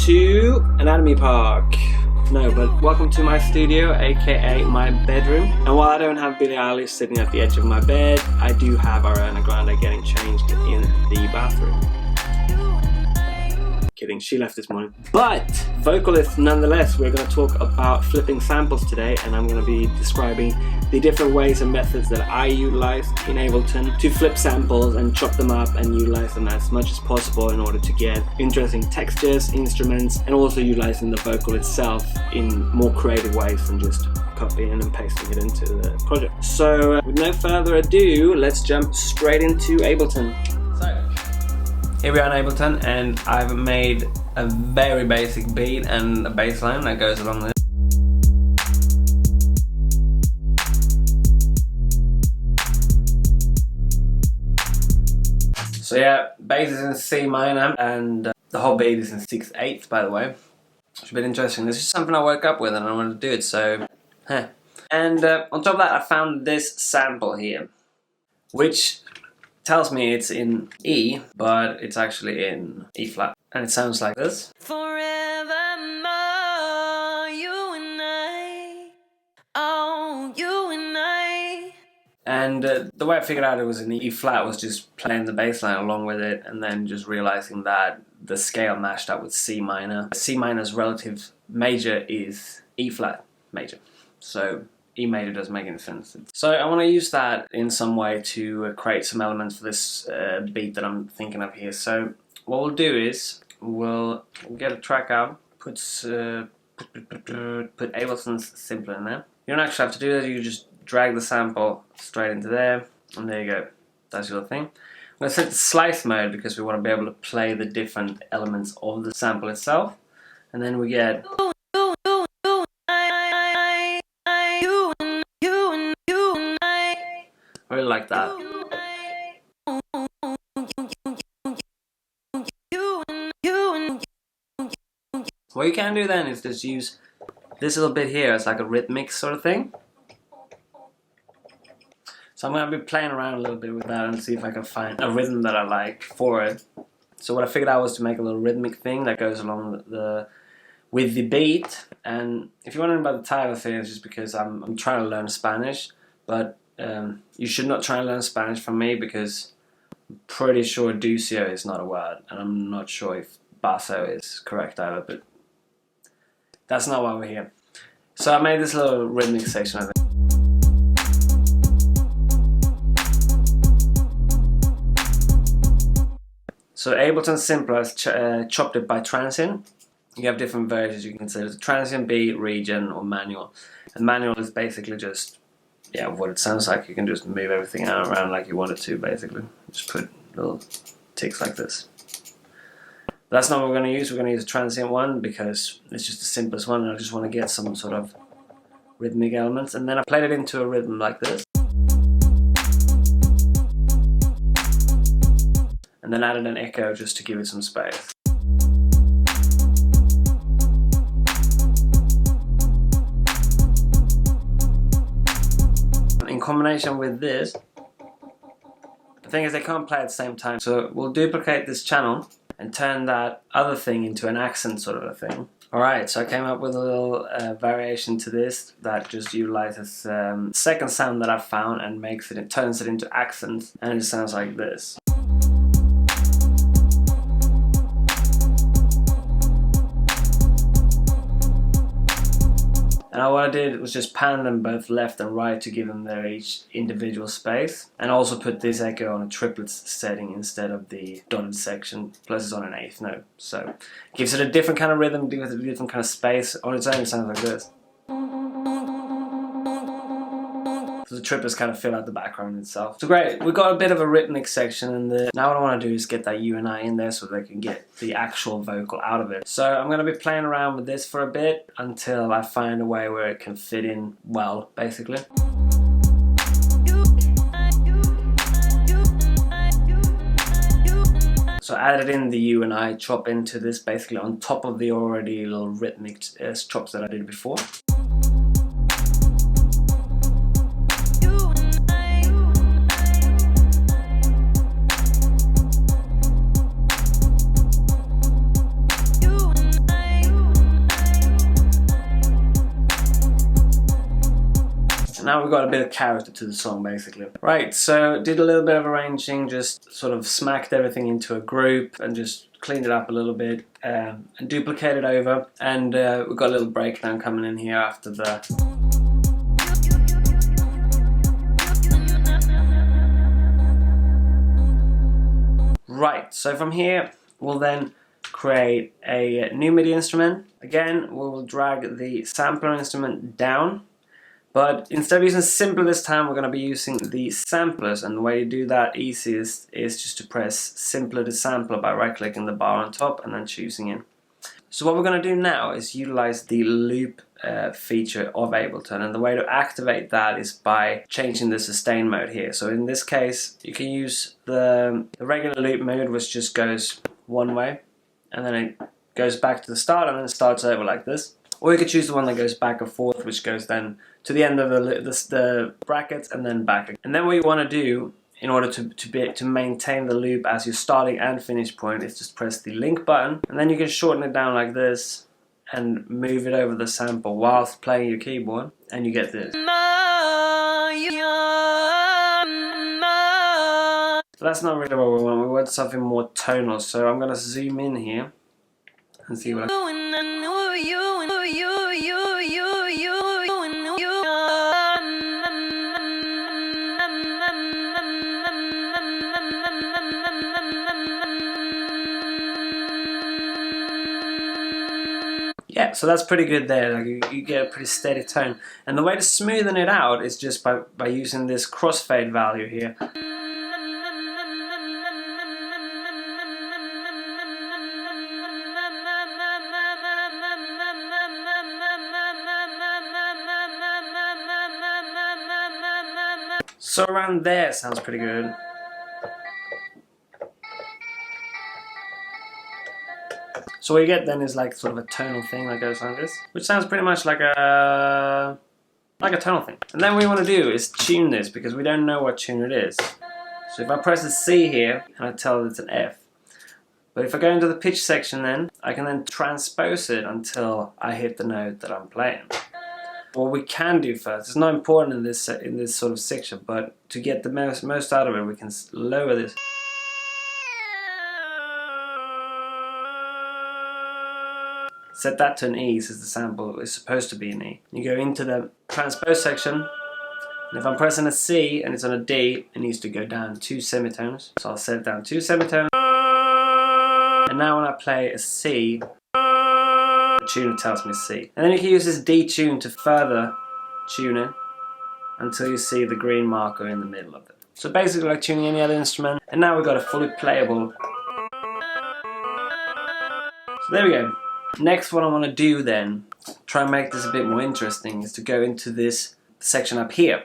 to Anatomy Park. No, but welcome to my studio, aka my bedroom. And while I don't have Billie Eilish sitting at the edge of my bed, I do have Ariana Grande getting changed in the bathroom. Kidding, she left this morning. But vocalists nonetheless, we're going to talk about flipping samples today, and I'm going to be describing the different ways and methods that I utilize in Ableton to flip samples and chop them up and utilize them as much as possible in order to get interesting textures, instruments, and also utilizing the vocal itself in more creative ways than just copying and pasting it into the project. So with no further ado, let's jump straight into Ableton. Here we are in Ableton, and I've made a very basic beat and a bass line that goes along with it. So yeah, bass is in C minor, and the whole beat is in 6/8, by the way. It's a bit interesting. This is something I woke up with and I wanted to do it, so And on top of that, I found this sample here, which tells me it's in E, but it's actually in E flat, and it sounds like this. Forevermore, you and I, oh, you and I. And the way I figured out it was in E flat was just playing the bass line along with it, and then just realizing that the scale matched up with C minor. C minor's relative major is E flat major, so E major doesn't make any sense. So I want to use that in some way to create some elements for this beat that I'm thinking of here. So what we'll do is we'll get a track out, put Ableton's simpler in there. You don't actually have to do that, you just drag the sample straight into there, and there you go. That's your thing. I'm going to set the slice mode because we want to be able to play the different elements of the sample itself. And then we get I really like that. What you can do then is just use this little bit here as like a rhythmic sort of thing. So I'm going to be playing around a little bit with that and see if I can find a rhythm that I like for it. So what I figured out was to make a little rhythmic thing that goes along with the beat. And if you're wondering about the title thing, it's just because I'm trying to learn Spanish, but you should not try and learn Spanish from me because I'm pretty sure Ducio is not a word, and I'm not sure if basso is correct either, but that's not why we're here. So I made this little rhythmic section of it. So Ableton Simpler has chopped it by transient. You have different versions you can consider: transient, beat, region, or manual. And manual is basically just what it sounds like. You can just move everything around like you want it to, basically. Just put little ticks like this. But that's not what we're going to use. We're going to use a transient one because it's just the simplest one, and I just want to get some sort of rhythmic elements. And then I played it into a rhythm like this. And then added an echo just to give it some space. In combination with this, the thing is they can't play at the same time, so we'll duplicate this channel and turn that other thing into an accent sort of a thing. Alright, so I came up with a little variation to this that just utilizes second sound that I found and turns it into accents, and it sounds like this. And what I did was just pan them both left and right to give them their each individual space, and also put this echo on a triplets setting instead of the dotted section, plus it's on an 8th note. So it gives it a different kind of rhythm, gives it a different kind of space. On its own it sounds like this. So the triplets kind of fill out the background itself. So great, we've got a bit of a rhythmic section, and now what I want to do is get that U and I in there so they can get the actual vocal out of it. So I'm going to be playing around with this for a bit until I find a way where it can fit in well, basically. So I added in the U and I chop into this basically on top of the already little rhythmic chops that I did before. So now we've got a bit of character to the song basically. Right, so did a little bit of arranging, just sort of smacked everything into a group and just cleaned it up a little bit and duplicated over, and we've got a little breakdown coming in here after the... Right, so from here we'll then create a new MIDI instrument. Again, we will drag the sampler instrument down, but instead of using simpler this time, we're going to be using the samplers, and the way you do that easiest is just to press simpler to sampler by right-clicking the bar on top and then choosing it. So what we're going to do now is utilize the loop feature of Ableton, and the way to activate that is by changing the sustain mode here. So in this case, you can use the regular loop mode, which just goes one way, and then it goes back to the start and then starts over like this. Or you could choose the one that goes back and forth, which goes then to the end of the brackets and then back again. And then what you want to do in order to maintain the loop as your starting and finish point is just press the link button, and then you can shorten it down like this and move it over the sample whilst playing your keyboard, and you get this. So that's not really what we want. We want something more tonal. So I'm gonna zoom in here and see what yeah, so that's pretty good there. Like you get a pretty steady tone. And the way to smoothen it out is just by using this crossfade value here. So around there sounds pretty good. So what you get then is like sort of a tonal thing that goes like this, which sounds pretty much like a tonal thing. And then what we want to do is tune this, because we don't know what tune it is. So if I press a C here and I tell it it's an F, but if I go into the pitch section, then I can then transpose it until I hit the note that I'm playing. What we can do first, it's not important in this sort of section, but to get the most out of it, we can lower this. Set that to an E, since the sample is supposed to be an E. You go into the transpose section, and if I'm pressing a C and it's on a D, it needs to go down 2 semitones. So I'll set it down 2 semitones. And now when I play a C, the tuner tells me C. And then you can use this D tune to further tune it until you see the green marker in the middle of it. So basically like tuning any other instrument. And now we've got a fully playable. So there we go. Next, what I want to do then, try and make this a bit more interesting, is to go into this section up here,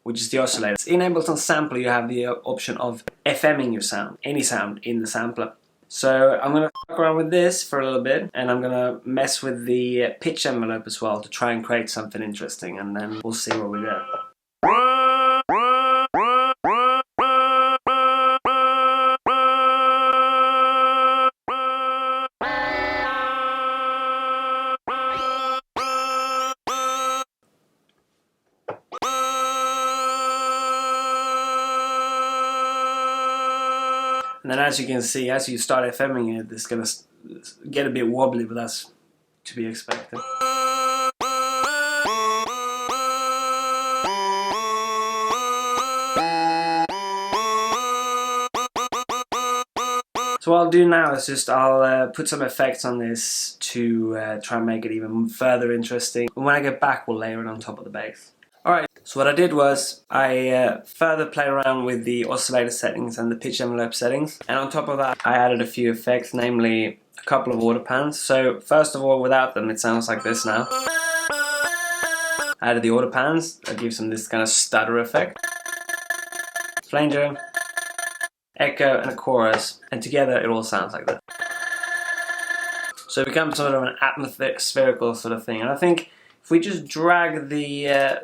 which is the oscillator. In Ableton Sampler, you have the option of FMing your sound, any sound in the sampler. So I'm going to fuck around with this for a little bit, and I'm going to mess with the pitch envelope as well to try and create something interesting, and then we'll see where we go. And then as you can see, as you start FMing it, it's going to get a bit wobbly, but that's to be expected. So what I'll do now is just I'll put some effects on this to try and make it even further interesting. And when I get back, we'll layer it on top of the bass. Alright, so what I did was I further played around with the oscillator settings and the pitch envelope settings, and on top of that I added a few effects, namely a couple of order pans. So first of all, without them it sounds like this now. I added the order pans, that gives them this kind of stutter effect. Flanger, echo and a chorus, and together it all sounds like that. So it becomes sort of an atmospherical sort of thing, and I think if we just drag the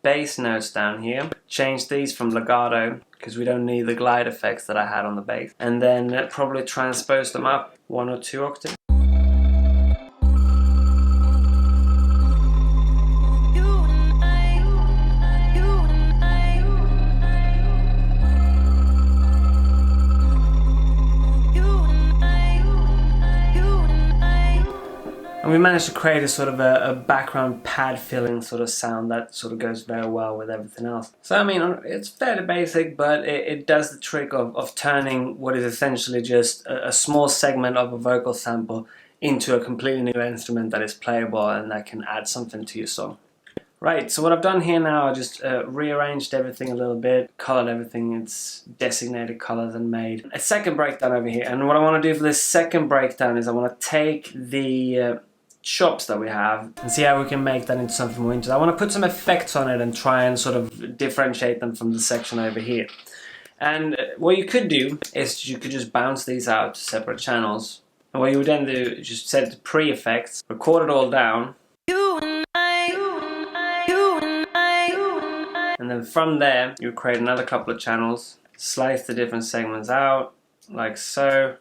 bass notes down here, change these from legato, because we don't need the glide effects that I had on the bass, and then probably transpose them up 1 or 2 octaves. we managed to create a sort of a background pad filling sort of sound that sort of goes very well with everything else. So I mean, it's fairly basic, but it does the trick of turning what is essentially just a small segment of a vocal sample into a completely new instrument that is playable and that can add something to your song. Right, so what I've done here now, I just rearranged everything a little bit, colored everything, it's designated colors, and made a second breakdown over here. And what I want to do for this second breakdown is I want to take the chops that we have and see how we can make that into something more interesting. I want to put some effects on it and try and sort of differentiate them from the section over here. And what you could do is you could just bounce these out to separate channels. And what you would then do is just set the pre-effects, record it all down. And then from there, you create another couple of channels, slice the different segments out, like so,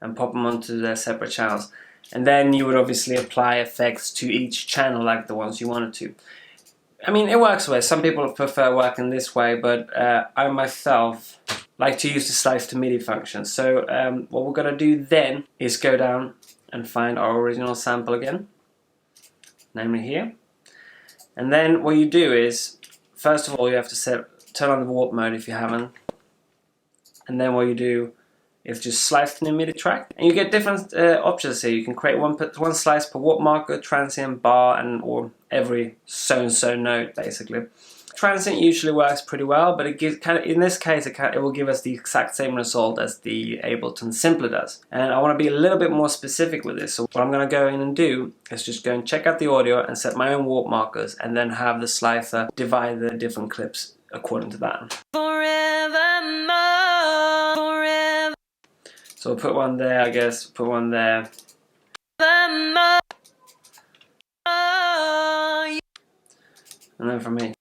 and pop them onto their separate channels. And then you would obviously apply effects to each channel like the ones you wanted to. I mean, it works well. Some people prefer working this way, but I myself like to use the slice to MIDI function. So what we're going to do then is go down and find our original sample again, namely here. And then what you do is, first of all, you have to turn on the warp mode if you haven't. And then what you do is just slice the new MIDI track. And you get different options here. You can create one slice per warp marker, transient, bar, and or every so-and-so note, basically. Transient usually works pretty well, but it gives in this case it will give us the exact same result as the Ableton Simpler does. And I want to be a little bit more specific with this. So what I'm going to go in and do is just go and check out the audio and set my own warp markers, and then have the slicer divide the different clips according to that. Forever. So we'll put one there, I guess. Put one there. And then from here.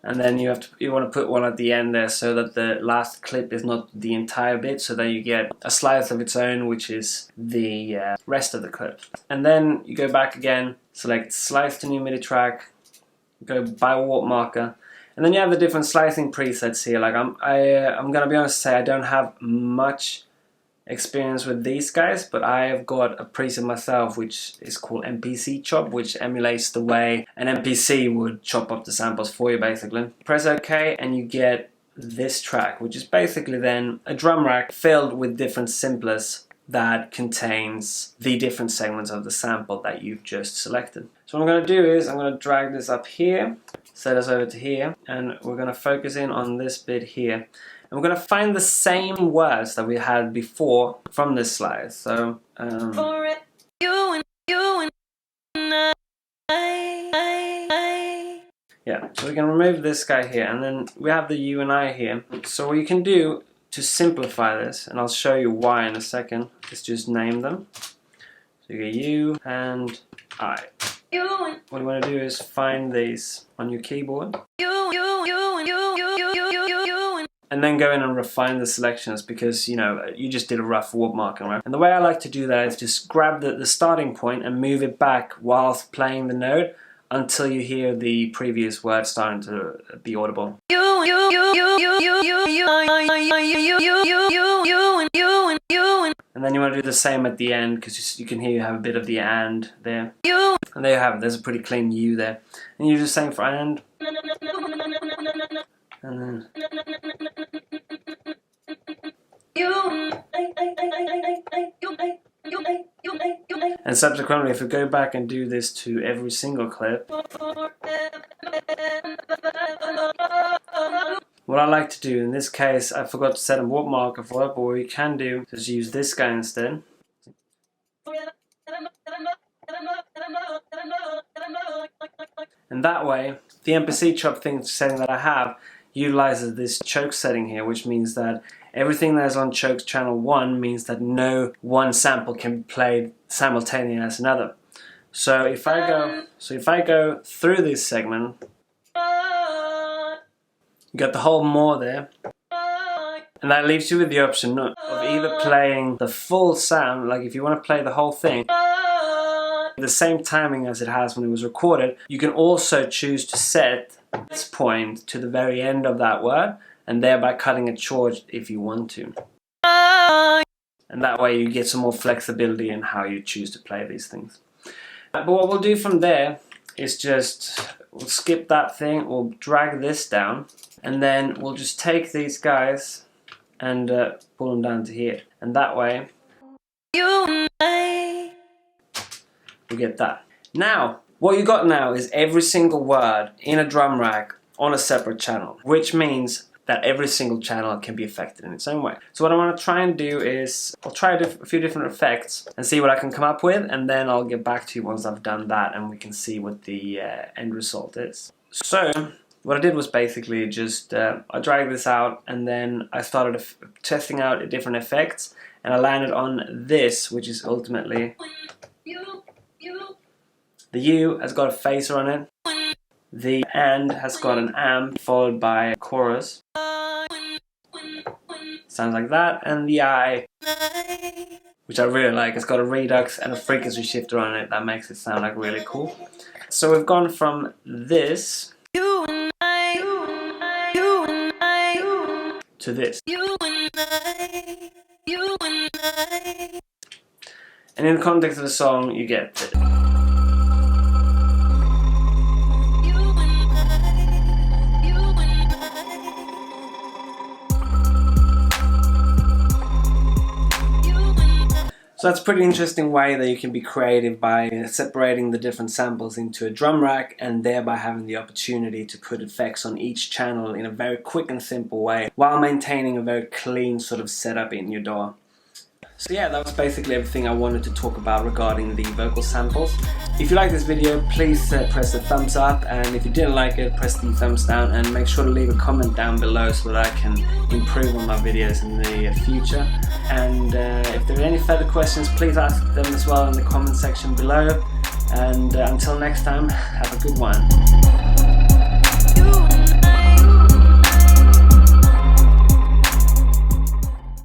And then you want to put one at the end there so that the last clip is not the entire bit, so that you get a slice of its own, which is the rest of the clip. And then you go back again, select slice to new MIDI track, go by warp marker, and then you have the different slicing presets here. Like I'm gonna be honest and say I don't have much experience with these guys, but I have got a preset myself which is called MPC chop, which emulates the way an MPC would chop up the samples for you, basically. Press OK and you get this track, which is basically then a drum rack filled with different simplers that contains the different segments of the sample that you've just selected. So what I'm going to do is I'm going to drag this up here, set us over to here, and we're going to focus in on this bit here. And we're going to find the same words that we had before from this slide. So, yeah, so we can remove this guy here, and then we have the you and I here. So what you can do to simplify this, and I'll show you why in a second, is just name them. So you get you and I. What you want to do is find these on your keyboard. And then go in and refine the selections, because you know you just did a rough warp marking, right? And the way I like to do that is just grab the starting point and move it back whilst playing the note until you hear the previous word starting to be audible. And then you want to do the same at the end, because you can hear you have a bit of the and there. And there you have it, there's a pretty clean U there. And you do the same for and. And then. And subsequently, if we go back and do this to every single clip, what I like to do in this case, I forgot to set a warp marker for it, but what we can do is use this guy instead. And that way, the MPC chop setting that I have utilizes this choke setting here, which means that everything that is on choke channel 1 means that no one sample can be played simultaneously as another. So if I go through this segment, you got the whole more there, and that leaves you with the option of either playing the full sound, like if you want to play the whole thing, the same timing as it has when it was recorded. You can also choose to set this point to the very end of that word, and thereby cutting it short if you want to. And that way you get some more flexibility in how you choose to play these things. But what we'll do from there is just, we'll skip that thing, we'll drag this down, and then we'll just take these guys and pull them down to here. And that way we get that. Now, what you got now is every single word in a drum rack on a separate channel, which means that every single channel can be affected in its own way. So what I want to try and do is, I'll try a few different effects and see what I can come up with, and then I'll get back to you once I've done that and we can see what the end result is. So, what I did was basically just, I dragged this out and then I started testing out different effects, and I landed on this, which is ultimately, the U has got a phaser on it, the AND has got an amp followed by a chorus, sounds like that, and the I, which I really like, it's got a redux and a frequency shifter on it that makes it sound like really cool. So we've gone from this to this. And in the context of the song, you get it. So that's a pretty interesting way that you can be creative by separating the different samples into a drum rack and thereby having the opportunity to put effects on each channel in a very quick and simple way while maintaining a very clean sort of setup in your DAW. So yeah, that was basically everything I wanted to talk about regarding the vocal samples. If you like this video, please press the thumbs up, and if you didn't like it, press the thumbs down, and make sure to leave a comment down below so that I can improve on my videos in the future. And if there are any further questions, please ask them as well in the comment section below. And until next time, have a good one.